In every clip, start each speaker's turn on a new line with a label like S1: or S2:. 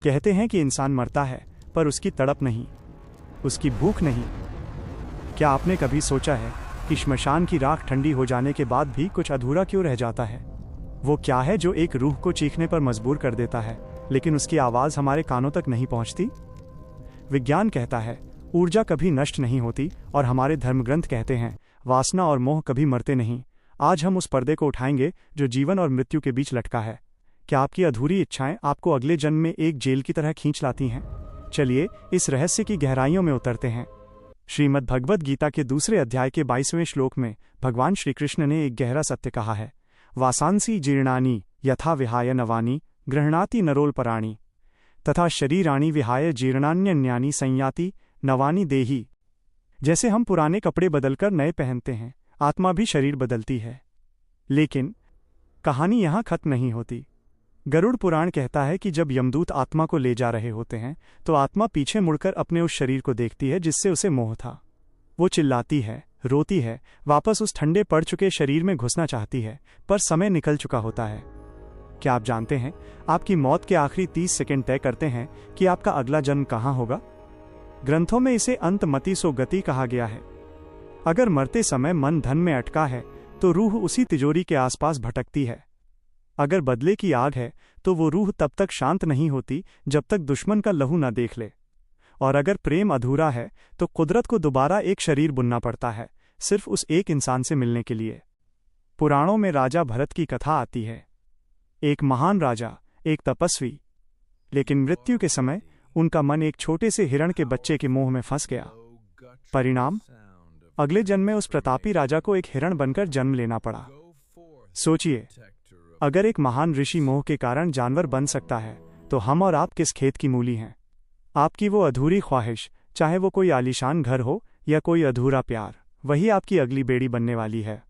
S1: कहते हैं कि इंसान मरता है, पर उसकी तड़प नहीं, उसकी भूख नहीं। क्या आपने कभी सोचा है कि श्मशान की राख ठंडी हो जाने के बाद भी कुछ अधूरा क्यों रह जाता है? वो क्या है जो एक रूह को चीखने पर मजबूर कर देता है, लेकिन उसकी आवाज़ हमारे कानों तक नहीं पहुंचती? विज्ञान कहता है ऊर्जा कभी नष्ट नहीं होती, और हमारे धर्मग्रंथ कहते हैं वासना और मोह कभी मरते नहीं। आज हम उस पर्दे को उठाएंगे जो जीवन और मृत्यु के बीच लटका है। क्या आपकी अधूरी इच्छाएं आपको अगले जन्म में एक जेल की तरह खींच लाती हैं? चलिए इस रहस्य की गहराइयों में उतरते हैं। श्रीमद् भगवद गीता के दूसरे अध्याय के 22वें श्लोक में भगवान श्री कृष्ण ने एक गहरा सत्य कहा है। वासांसी जीर्णानि यथा विहाय नवानि गृह्णाति नरोल पराणि तथा शरीराणि विहाय जीर्णान्यन्यानि संयाति नवानि देहि। जैसे हम पुराने कपड़े बदलकर नए पहनते हैं, आत्मा भी शरीर बदलती है। लेकिन कहानी यहाँ खत्म नहीं होती। गरुड़ पुराण कहता है कि जब यमदूत आत्मा को ले जा रहे होते हैं तो आत्मा पीछे मुड़कर अपने उस शरीर को देखती है जिससे उसे मोह था। वो चिल्लाती है, रोती है, वापस उस ठंडे पड़ चुके शरीर में घुसना चाहती है, पर समय निकल चुका होता है। क्या आप जानते हैं आपकी मौत के आखिरी 30 सेकंड तय करते हैं कि आपका अगला जन्म कहाँ होगा? ग्रंथों में इसे अंतमति सो गति कहा गया है। अगर मरते समय मन धन में अटका है तो रूह उसी तिजोरी के आसपास भटकती है। अगर बदले की आग है तो वो रूह तब तक शांत नहीं होती जब तक दुश्मन का लहू न देख ले। और अगर प्रेम अधूरा है तो कुदरत को दोबारा एक शरीर बुनना पड़ता है, सिर्फ उस एक इंसान से मिलने के लिए। पुराणों में राजा भरत की कथा आती है। एक महान राजा, एक तपस्वी, लेकिन मृत्यु के समय उनका मन एक छोटे से हिरण के बच्चे के मोह में फंस गया। परिणाम, अगले जन्म में उस प्रतापी राजा को एक हिरण बनकर जन्म लेना पड़ा। सोचिए, अगर एक महान ऋषि मोह के कारण जानवर बन सकता है, तो हम और आप किस खेत की मूली हैं? आपकी वो अधूरी ख्वाहिश, चाहे वो कोई आलीशान घर हो या कोई अधूरा प्यार, वही आपकी अगली बेड़ी बनने वाली है।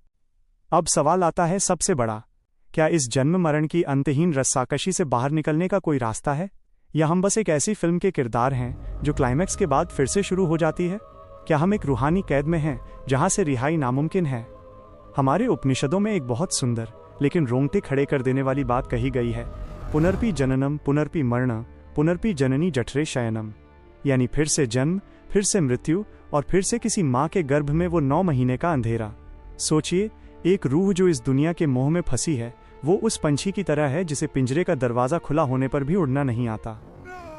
S1: अब सवाल आता है सबसे बड़ा, क्या इस जन्म मरण की अंतहीन रस्साकशी से बाहर निकलने का कोई रास्ता है, या हम बस एक ऐसी फिल्म के किरदार हैं जो क्लाइमैक्स के बाद फिर से शुरू हो जाती है? क्या हम एक रूहानी कैद में हैं जहां से रिहाई नामुमकिन है? हमारे उपनिषदों में एक बहुत सुंदर लेकिन रोंगटे खड़े कर देने वाली बात कही गई है। पुनर्पि जननम पुनर्पि मरण पुनर्पि जननी जठरे शयनम, यानी फिर से जन्म, फिर से मृत्यु, और फिर से किसी माँ के गर्भ में वो 9 महीने का अंधेरा। सोचिए, एक रूह जो इस दुनिया के मोह में फंसी है, वो उस पंछी की तरह है जिसे पिंजरे का दरवाज़ा खुला होने पर भी उड़ना नहीं आता।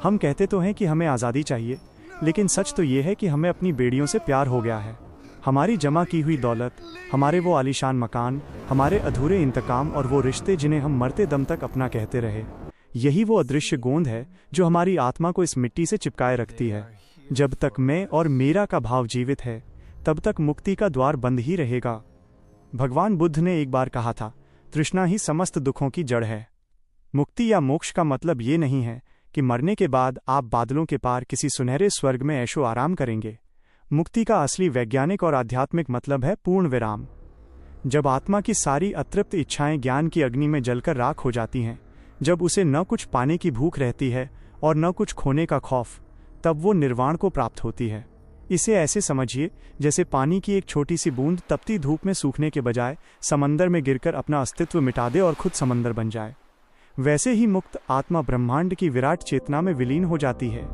S1: हम कहते तो हैं कि हमें आज़ादी चाहिए, लेकिन सच तो ये है कि हमें अपनी बेड़ियों से प्यार हो गया है। हमारी जमा की हुई दौलत, हमारे वो आलीशान मकान, हमारे अधूरे इंतकाम और वो रिश्ते जिन्हें हम मरते दम तक अपना कहते रहे, यही वो अदृश्य गोंद है जो हमारी आत्मा को इस मिट्टी से चिपकाए रखती है। जब तक मैं और मेरा का भाव जीवित है, तब तक मुक्ति का द्वार बंद ही रहेगा। भगवान बुद्ध ने एक बार कहा था, तृष्णा ही समस्त दुखों की जड़ है। मुक्ति या मोक्ष का मतलब ये नहीं है कि मरने के बाद आप बादलों के पार किसी सुनहरे स्वर्ग में ऐशो आराम करेंगे। मुक्ति का असली वैज्ञानिक और आध्यात्मिक मतलब है पूर्ण विराम। जब आत्मा की सारी अतृप्त इच्छाएं ज्ञान की अग्नि में जलकर राख हो जाती हैं, जब उसे न कुछ पाने की भूख रहती है और न कुछ खोने का खौफ, तब वो निर्वाण को प्राप्त होती है। इसे ऐसे समझिए जैसे पानी की एक छोटी सी बूंद तपती धूप में सूखने के बजाय समंदर में गिरकर अपना अस्तित्व मिटा दे और खुद समंदर बन जाए। वैसे ही मुक्त आत्मा ब्रह्मांड की विराट चेतना में विलीन हो जाती है।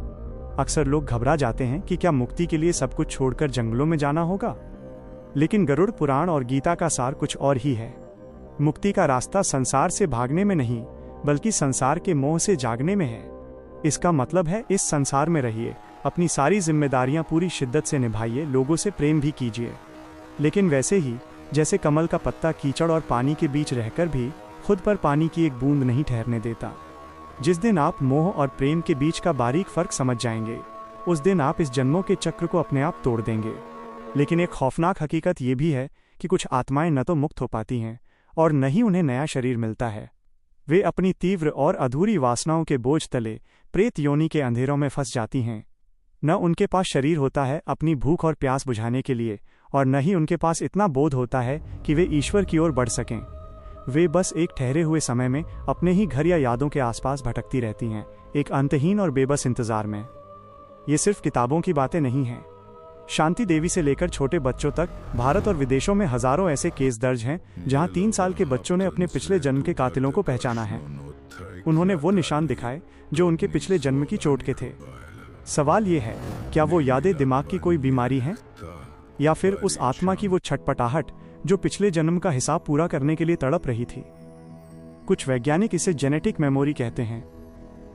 S1: अक्सर लोग घबरा जाते हैं कि क्या मुक्ति के लिए सब कुछ छोड़कर जंगलों में जाना होगा? लेकिन गरुड़ पुराण और गीता का सार कुछ और ही है। मुक्ति का रास्ता संसार से भागने में नहीं, बल्कि संसार के मोह से जागने में है। इसका मतलब है इस संसार में रहिए, अपनी सारी जिम्मेदारियां पूरी शिद्दत से निभाइए, लोगों से प्रेम भी कीजिए, लेकिन वैसे ही जैसे कमल का पत्ता कीचड़ और पानी के बीच रहकर भी खुद पर पानी की एक बूंद नहीं ठहरने देता। जिस दिन आप मोह और प्रेम के बीच का बारीक फर्क समझ जाएंगे, उस दिन आप इस जन्मों के चक्र को अपने आप तोड़ देंगे। लेकिन एक खौफनाक हकीकत ये भी है कि कुछ आत्माएं न तो मुक्त हो पाती हैं और न ही उन्हें नया शरीर मिलता है। वे अपनी तीव्र और अधूरी वासनाओं के बोझ तले प्रेत योनि के अंधेरों में फंस जाती हैं। न उनके पास शरीर होता है अपनी भूख और प्यास बुझाने के लिए, और न ही उनके पास इतना बोध होता है कि वे ईश्वर की ओर बढ़ सकें। वे बस एक ठहरे हुए समय में अपने ही घर या यादों के आसपास भटकती रहती हैं, एक अंतहीन और बेबस इंतजार में। ये सिर्फ किताबों की बातें नहीं हैं। शांति देवी से लेकर छोटे बच्चों तक भारत और विदेशों में हजारों ऐसे केस दर्ज हैं जहां 3 साल के बच्चों ने अपने पिछले जन्म के कातिलों को पहचाना है। उन्होंने वो निशान दिखाए जो उनके पिछले जन्म की चोट के थे। सवाल ये है, क्या वो यादें दिमाग की कोई बीमारी हैं, या फिर उस आत्मा की वो छटपटाहट जो पिछले जन्म का हिसाब पूरा करने के लिए तड़प रही थी? कुछ वैज्ञानिक इसे जेनेटिक मेमोरी कहते हैं।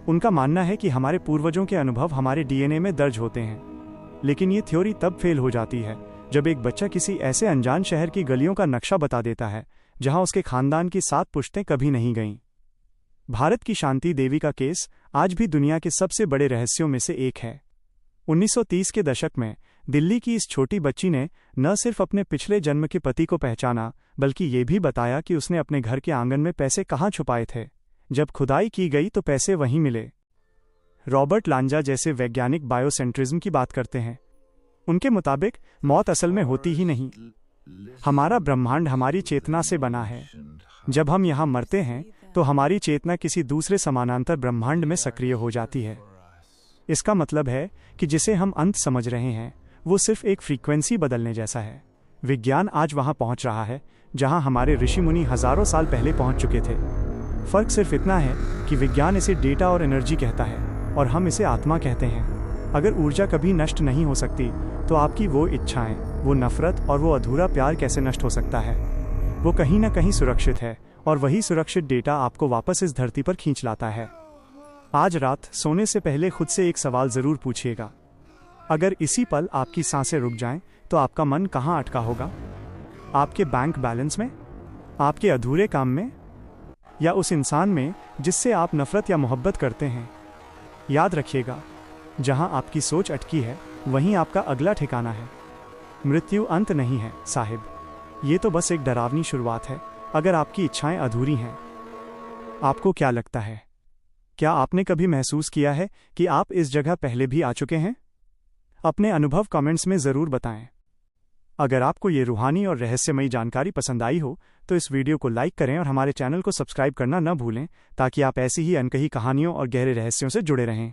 S1: उनका मानना है कि हमारे पूर्वजों के अनुभव हमारे डीएनए में दर्ज होते हैं। लेकिन ये थ्योरी तब फेल हो जाती है जब एक बच्चा किसी ऐसे अनजान शहर की गलियों का नक्शा बता देता है जहां उसके खानदान की 7 पुश्तें कभी नहीं गईं। भारत की शांति देवी का केस आज भी दुनिया के सबसे बड़े रहस्यों में से एक है। 1930 के दशक में दिल्ली की इस छोटी बच्ची ने न सिर्फ अपने पिछले जन्म के पति को पहचाना, बल्कि ये भी बताया कि उसने अपने घर के आंगन में पैसे कहाँ छुपाए थे। जब खुदाई की गई तो पैसे वहीं मिले। रॉबर्ट लांजा जैसे वैज्ञानिक बायोसेंट्रिज्म की बात करते हैं। उनके मुताबिक मौत असल में होती ही नहीं। हमारा ब्रह्मांड हमारी चेतना से बना है। जब हम यहाँ मरते हैं तो हमारी चेतना किसी दूसरे समानांतर ब्रह्मांड में सक्रिय हो जाती है। इसका मतलब है कि जिसे हम अंत समझ रहे हैं वो सिर्फ एक फ्रीक्वेंसी बदलने जैसा है। विज्ञान आज वहां पहुंच रहा है जहां हमारे ऋषि मुनि हजारों साल पहले पहुंच चुके थे। फर्क सिर्फ इतना है कि विज्ञान इसे डेटा और एनर्जी कहता है और हम इसे आत्मा कहते हैं। अगर ऊर्जा कभी नष्ट नहीं हो सकती तो आपकी वो इच्छाएं, वो नफरत और वो अधूरा प्यार कैसे नष्ट हो सकता है? वो कहीं ना कहीं सुरक्षित है और वही सुरक्षित डेटा आपको वापस इस धरती पर खींच लाता है। आज रात सोने से पहले खुद से एक सवाल जरूर पूछिएगा। अगर इसी पल आपकी सांसें रुक जाएं तो आपका मन कहाँ अटका होगा? आपके बैंक बैलेंस में, आपके अधूरे काम में, या उस इंसान में जिससे आप नफरत या मोहब्बत करते हैं? याद रखिएगा, जहां आपकी सोच अटकी है वहीं आपका अगला ठिकाना है। मृत्यु अंत नहीं है साहिब, ये तो बस एक डरावनी शुरुआत है अगर आपकी इच्छाएं अधूरी हैं। आपको क्या लगता है, क्या आपने कभी महसूस किया है कि आप इस जगह पहले भी आ चुके हैं? अपने अनुभव कमेंट्स में ज़रूर बताएं। अगर आपको ये रूहानी और रहस्यमयी जानकारी पसंद आई हो तो इस वीडियो को लाइक करें और हमारे चैनल को सब्सक्राइब करना न भूलें ताकि आप ऐसी ही अनकही कहानियों और गहरे रहस्यों से जुड़े रहें।